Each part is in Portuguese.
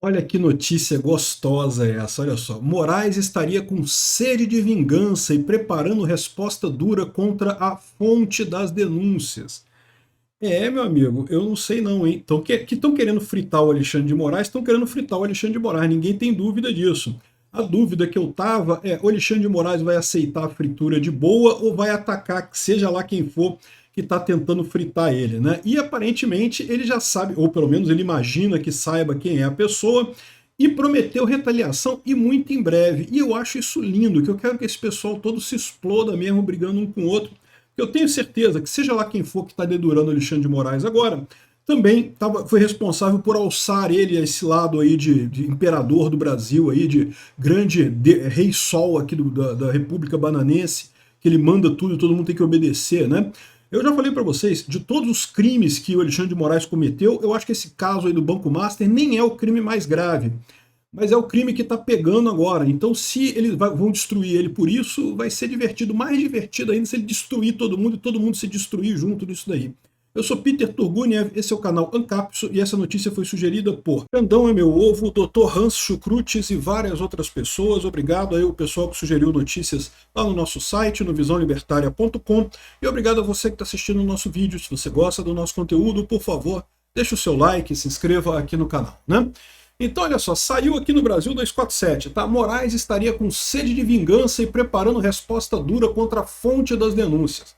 Olha que notícia gostosa essa, olha só. Moraes estaria com sede de vingança e preparando resposta dura contra a fonte das denúncias. É, meu amigo, eu não sei não, hein? Então, que estão querendo fritar o Alexandre de Moraes, estão querendo fritar o Alexandre de Moraes, ninguém tem dúvida disso. A dúvida que eu tava é, o Alexandre de Moraes vai aceitar a fritura de boa ou vai atacar, seja lá quem for, que está tentando fritar ele, né? E aparentemente ele já sabe, ou pelo menos ele imagina que saiba quem é a pessoa, e prometeu retaliação e muito em breve. E eu acho isso lindo, que eu quero que esse pessoal todo se exploda mesmo, brigando um com o outro. Eu tenho certeza que seja lá quem for que está dedurando Alexandre de Moraes agora, também foi responsável por alçar ele a esse lado aí de imperador do Brasil, aí, de grande rei sol aqui da República Bananense, que ele manda tudo e todo mundo tem que obedecer, né? Eu já falei para vocês, de todos os crimes que o Alexandre de Moraes cometeu, eu acho que esse caso aí do Banco Master nem é o crime mais grave, mas é o crime que está pegando agora. Então, se eles vão destruir ele por isso, vai ser divertido, mais divertido ainda se ele destruir todo mundo e todo mundo se destruir junto nisso daí. Eu sou Peter Turguniev, esse é o canal Ancapso e essa notícia foi sugerida por Xandão é meu ovo, Dr. Hans Schukrutz e várias outras pessoas. Obrigado aí o pessoal que sugeriu notícias lá no nosso site, no visãolibertaria.com, e obrigado a você que está assistindo o nosso vídeo. Se você gosta do nosso conteúdo, por favor, deixe o seu like e se inscreva aqui no canal, né? Então, olha só, saiu aqui no Brasil 247, tá? Moraes estaria com sede de vingança e preparando resposta dura contra a fonte das denúncias.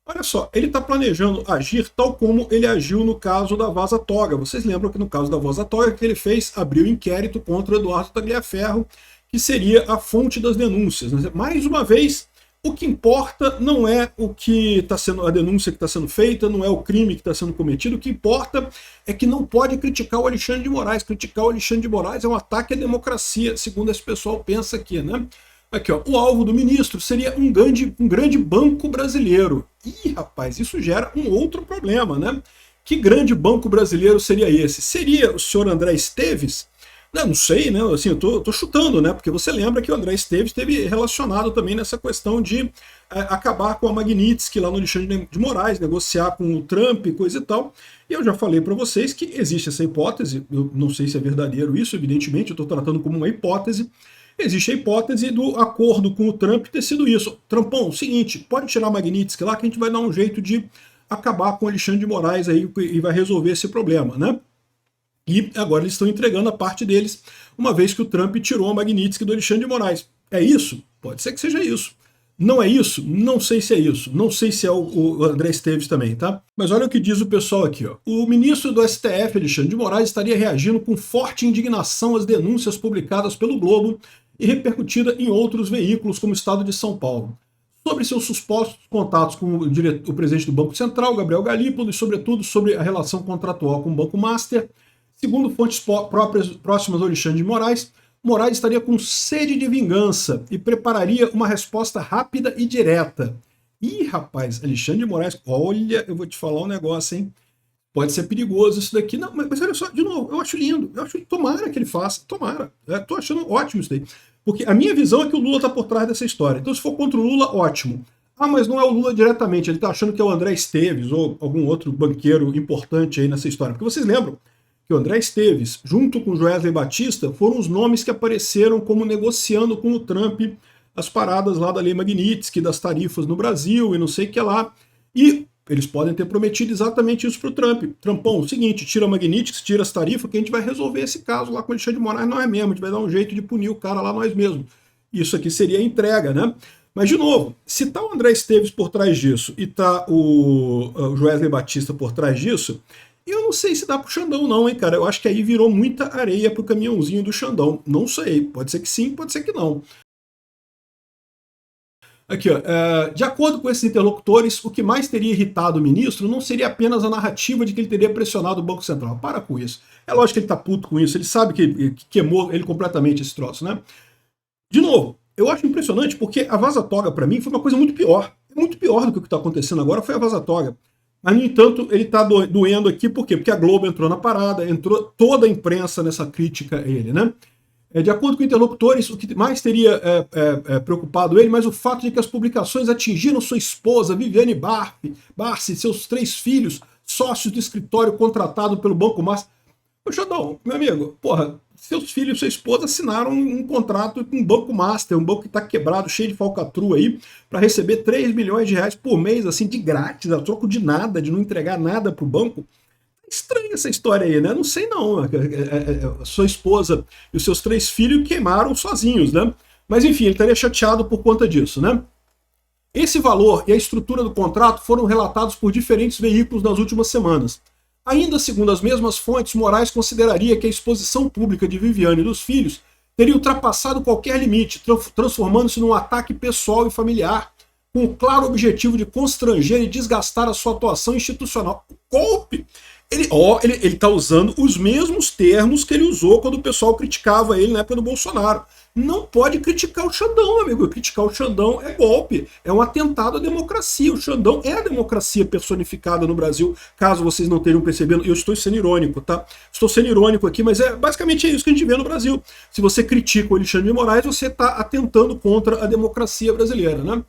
Olha só, ele está planejando agir tal como ele agiu no caso da Vaza Toga. Vocês lembram que no caso da Vaza Toga que ele fez, abriu inquérito contra o Eduardo Tagliaferro, que seria a fonte das denúncias. Mais uma vez, o que importa não é o que está sendo a denúncia que está sendo feita, não é o crime que está sendo cometido. O que importa é que não pode criticar o Alexandre de Moraes. Criticar o Alexandre de Moraes é um ataque à democracia, segundo esse pessoal pensa aqui, né? Aqui, ó, o alvo do ministro seria um grande banco brasileiro. Ih, rapaz, isso gera um outro problema, né? Que grande banco brasileiro seria esse? Seria o senhor André Esteves? Não sei, né? Assim, eu tô chutando, né? Porque você lembra que o André Esteves esteve relacionado também nessa questão de acabar com a Magnitsky lá no Alexandre de Moraes, negociar com o Trump, coisa e tal. E eu já falei para vocês que existe essa hipótese, eu não sei se é verdadeiro isso, evidentemente, eu estou tratando como uma hipótese. Existe a hipótese do acordo com o Trump ter sido isso. Trumpão, seguinte, pode tirar a Magnitsky lá que a gente vai dar um jeito de acabar com o Alexandre de Moraes aí e vai resolver esse problema, né? E agora eles estão entregando a parte deles, uma vez que o Trump tirou a Magnitsky do Alexandre de Moraes. É isso? Pode ser que seja isso. Não é isso? Não sei se é isso. Não sei se é o André Esteves também, tá? Mas olha o que diz o pessoal aqui, ó. O ministro do STF, Alexandre de Moraes, estaria reagindo com forte indignação às denúncias publicadas pelo Globo e repercutida em outros veículos, como o Estado de São Paulo, sobre seus supostos contatos com o presidente do Banco Central, Gabriel Galípolo, e, sobretudo, sobre a relação contratual com o Banco Master. Segundo fontes próximas ao Alexandre de Moraes, Moraes estaria com sede de vingança e prepararia uma resposta rápida e direta. Ih, rapaz, Alexandre de Moraes, olha, eu vou te falar um negócio, hein? Pode ser perigoso isso daqui. Não, mas olha só, de novo, eu acho lindo. Eu acho, tomara que ele faça, tomara. Tô achando ótimo isso daí. Porque a minha visão é que o Lula tá por trás dessa história. Então, se for contra o Lula, ótimo. Ah, mas não é o Lula diretamente, ele tá achando que é o André Esteves ou algum outro banqueiro importante aí nessa história. Porque vocês lembram que o André Esteves, junto com o Joesley Batista, foram os nomes que apareceram como negociando com o Trump as paradas lá da Lei Magnitsky, das tarifas no Brasil e não sei o que lá. E eles podem ter prometido exatamente isso para o Trump. Trumpão, o seguinte, tira a Magnitsky, tira as tarifas, que a gente vai resolver esse caso lá com o Alexandre de Moraes, não é mesmo, a gente vai dar um jeito de punir o cara lá nós mesmos. Isso aqui seria a entrega, né? Mas, de novo, se tá o André Esteves por trás disso e tá o Joesley Batista por trás disso, eu não sei se dá pro Xandão não, hein, cara. Eu acho que aí virou muita areia pro caminhãozinho do Xandão. Não sei, pode ser que sim, pode ser que não. Aqui, ó, de acordo com esses interlocutores, o que mais teria irritado o ministro não seria apenas a narrativa de que ele teria pressionado o Banco Central. Para com isso. É lógico que ele tá puto com isso, ele sabe que queimou ele completamente esse troço, né? De novo, eu acho impressionante porque a Vaza Toga, para mim, foi uma coisa muito pior. É muito pior do que o que está acontecendo agora, foi a Vaza Toga. Mas, no entanto, ele está doendo aqui, por quê? Porque a Globo entrou na parada, entrou toda a imprensa nessa crítica a ele, né? De acordo com interlocutores, o que mais teria preocupado ele, mas o fato de que as publicações atingiram sua esposa, Viviane Barsi, seus 3 filhos, sócios do escritório contratado pelo Banco Master. Ô, Xandão, meu amigo, porra, seus filhos e sua esposa assinaram um contrato com um Banco Master, um banco que está quebrado, cheio de falcatrua aí, para receber 3 milhões de reais por mês, assim, de grátis, a troco de nada, de não entregar nada para o banco. Estranha essa história aí, né? Não sei não. Sua esposa e os seus 3 filhos queimaram sozinhos, né? Mas enfim, ele estaria chateado por conta disso, né? Esse valor e a estrutura do contrato foram relatados por diferentes veículos nas últimas semanas. Ainda segundo as mesmas fontes, Moraes consideraria que a exposição pública de Viviane e dos filhos teria ultrapassado qualquer limite, transformando-se num ataque pessoal e familiar, com o claro objetivo de constranger e desgastar a sua atuação institucional. O golpe! Ele está usando os mesmos termos que ele usou quando o pessoal criticava ele na época do Bolsonaro. Não pode criticar o Xandão, amigo. Criticar o Xandão é golpe, é um atentado à democracia. O Xandão é a democracia personificada no Brasil, caso vocês não tenham percebendo. Eu estou sendo irônico, tá? Estou sendo irônico aqui, mas basicamente é isso que a gente vê no Brasil. Se você critica o Alexandre de Moraes, você está atentando contra a democracia brasileira, né?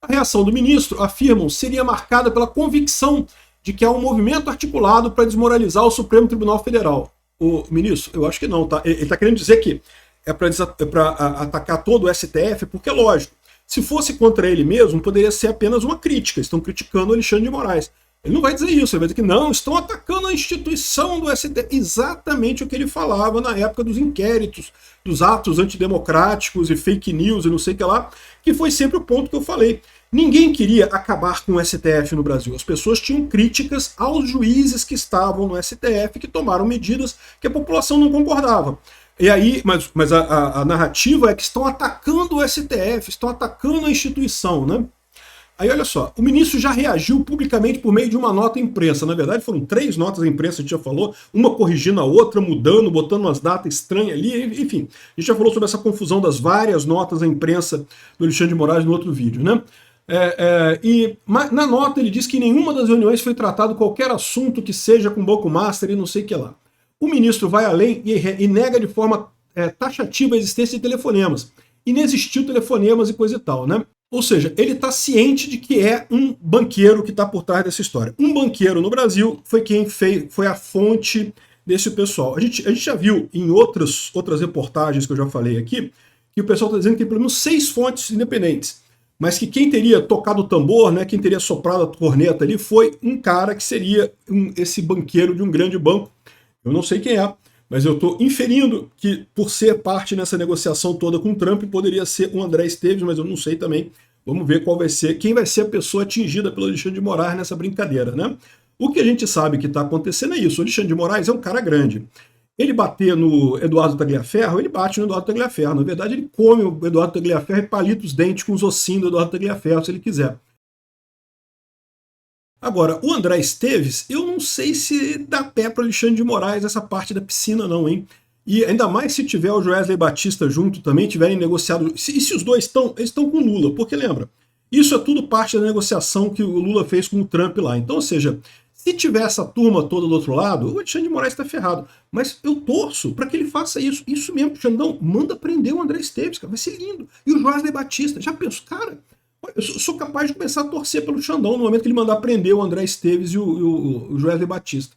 A reação do ministro, afirmam, seria marcada pela convicção de que há um movimento articulado para desmoralizar o Supremo Tribunal Federal. O ministro, eu acho que não, tá? Ele está querendo dizer que é para atacar todo o STF, porque é lógico, se fosse contra ele mesmo, poderia ser apenas uma crítica, estão criticando o Alexandre de Moraes. Ele não vai dizer isso, ele vai dizer que não, estão atacando a instituição do STF. Exatamente o que ele falava na época dos inquéritos, dos atos antidemocráticos e fake news e não sei o que lá, que foi sempre o ponto que eu falei. Ninguém queria acabar com o STF no Brasil. As pessoas tinham críticas aos juízes que estavam no STF, que tomaram medidas que a população não concordava. E aí, mas a narrativa é que estão atacando o STF, estão atacando a instituição, né? Aí olha só, o ministro já reagiu publicamente por meio de uma nota à imprensa. Na verdade foram 3 notas à imprensa, a gente já falou, uma corrigindo a outra, mudando, botando umas datas estranhas ali, enfim. A gente já falou sobre essa confusão das várias notas à imprensa do Alexandre de Moraes no outro vídeo, né? Na nota ele diz que em nenhuma das reuniões foi tratado qualquer assunto que seja com Banco Master e não sei o que lá. O ministro vai além e nega de forma taxativa a existência de telefonemas. E não existiu telefonemas e coisa e tal, né? Ou seja, ele está ciente de que é um banqueiro que está por trás dessa história. Um banqueiro no Brasil foi quem foi a fonte desse pessoal. A gente já viu em outras reportagens que eu já falei aqui, que o pessoal está dizendo que tem pelo menos 6 fontes independentes. Mas que quem teria tocado o tambor, né, quem teria soprado a corneta ali, foi um cara que seria esse banqueiro de um grande banco. Eu não sei quem é, mas eu estou inferindo que, por ser parte nessa negociação toda com o Trump, poderia ser o André Esteves, mas eu não sei também. Vamos ver quem vai ser a pessoa atingida pelo Alexandre de Moraes nessa brincadeira, né? O que a gente sabe que está acontecendo é isso. O Alexandre de Moraes é um cara grande. Ele bater no Eduardo Tagliaferro, ele bate no Eduardo Tagliaferro. Na verdade, ele come o Eduardo Tagliaferro e palita os dentes com os ossinhos do Eduardo Tagliaferro, se ele quiser. Agora, o André Esteves, eu não sei se dá pé para Alexandre de Moraes essa parte da piscina não, hein? E ainda mais se tiver o Joesley Batista junto também, tiverem negociado... E se os dois estão com o Lula, porque lembra, isso é tudo parte da negociação que o Lula fez com o Trump lá. Então, ou seja, se tiver essa turma toda do outro lado, o Alexandre de Moraes está ferrado. Mas eu torço para que ele faça isso. Isso mesmo, Xandão, manda prender o André Esteves, cara, vai ser lindo. E o Joesley Batista, já penso, cara... Eu sou capaz de começar a torcer pelo Xandão no momento que ele mandar prender o André Esteves e o Joesley Batista.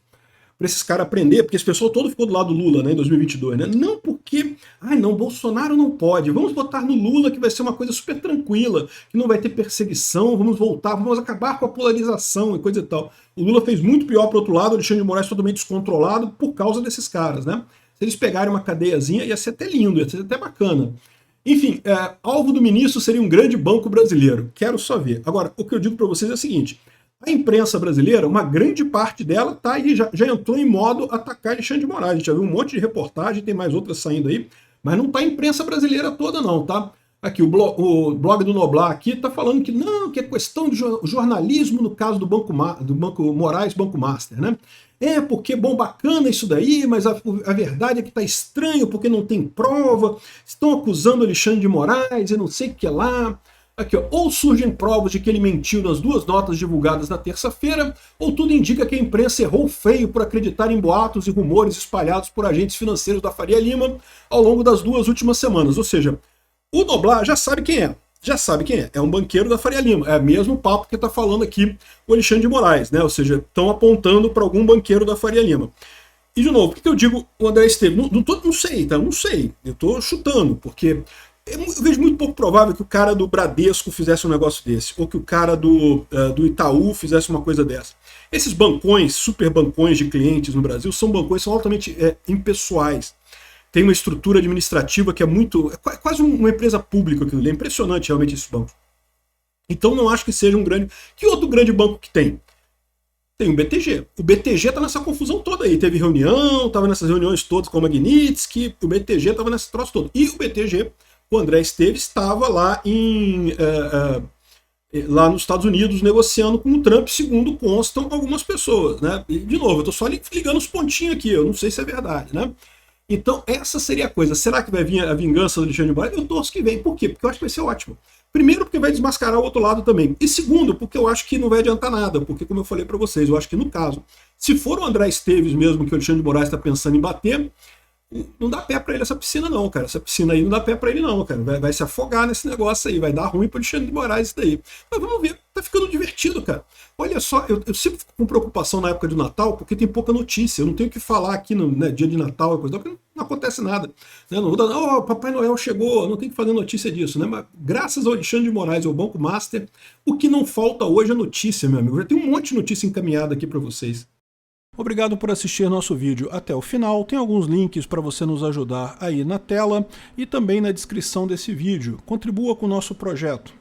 Para esses caras aprender, porque esse pessoal todo ficou do lado do Lula, né, em 2022, né? Não porque, não, Bolsonaro não pode, vamos votar no Lula que vai ser uma coisa super tranquila, que não vai ter perseguição, vamos voltar, vamos acabar com a polarização e coisa e tal. O Lula fez muito pior para o outro lado, o Alexandre de Moraes totalmente descontrolado por causa desses caras, né? Se eles pegarem uma cadeiazinha, ia ser até lindo, ia ser até bacana. Enfim, alvo do ministro seria um grande banco brasileiro. Quero só ver. Agora, o que eu digo para vocês é o seguinte, a imprensa brasileira, uma grande parte dela tá aí, já entrou em modo atacar Alexandre de Moraes. A gente já viu um monte de reportagem, tem mais outras saindo aí, mas não tá a imprensa brasileira toda não, tá? Aqui, o blog do Noblar aqui tá falando que não, que é questão de jornalismo no caso do Banco Moraes, Banco Master, né? Porque bom, bacana isso daí, mas a verdade é que tá estranho porque não tem prova, estão acusando Alexandre de Moraes e não sei o que lá. Aqui, ó, ou surgem provas de que ele mentiu nas 2 notas divulgadas na terça-feira, ou tudo indica que a imprensa errou feio por acreditar em boatos e rumores espalhados por agentes financeiros da Faria Lima ao longo das 2 últimas semanas. Ou seja, o Noblar já sabe quem é. Já sabe quem é. É um banqueiro da Faria Lima. É o mesmo papo que está falando aqui o Alexandre de Moraes, né? Ou seja, estão apontando para algum banqueiro da Faria Lima. E de novo, por que eu digo o André Esteves? Não sei, tá? Não sei. Eu estou chutando, porque eu vejo muito pouco provável que o cara do Bradesco fizesse um negócio desse, ou que o cara do Itaú fizesse uma coisa dessa. Esses bancões, super bancões de clientes no Brasil, são bancões que são altamente impessoais. Tem uma estrutura administrativa que é muito. É quase uma empresa pública aquilo ali. É impressionante realmente esse banco. Então não acho que seja um grande. Que outro grande banco que tem? Tem o BTG. O BTG tá nessa confusão toda aí. Teve reunião, tava nessas reuniões todas com o Magnitsky, o BTG tava nesse troço todo. E o BTG, o André Esteves, estava lá lá nos Estados Unidos negociando com o Trump, segundo constam algumas pessoas, né? E, de novo, eu tô só ligando os pontinhos aqui, eu não sei se é verdade, né? Então, essa seria a coisa. Será que vai vir a vingança do Alexandre de Moraes? Eu torço que vem. Por quê? Porque eu acho que vai ser ótimo. Primeiro, porque vai desmascarar o outro lado também. E segundo, porque eu acho que não vai adiantar nada. Porque, como eu falei para vocês, eu acho que no caso, se for o André Esteves mesmo que o Alexandre de Moraes está pensando em bater, não dá pé para ele essa piscina não, cara. Essa piscina aí não dá pé para ele não, cara. Vai se afogar nesse negócio aí, vai dar ruim para o Alexandre de Moraes isso daí. Mas vamos ver, tá ficando divertido, cara. Olha só, eu sempre fico com preocupação na época de Natal, porque tem pouca notícia. Eu não tenho o que falar aqui no dia de Natal, coisa, porque não acontece nada. Né? Não muda, oh, Papai Noel chegou, não tem que fazer notícia disso, né? Mas graças ao Alexandre de Moraes e ao Banco Master, o que não falta hoje é notícia, meu amigo. Já tem um monte de notícia encaminhada aqui para vocês. Obrigado por assistir nosso vídeo até o final. Tem alguns links para você nos ajudar aí na tela e também na descrição desse vídeo. Contribua com o nosso projeto.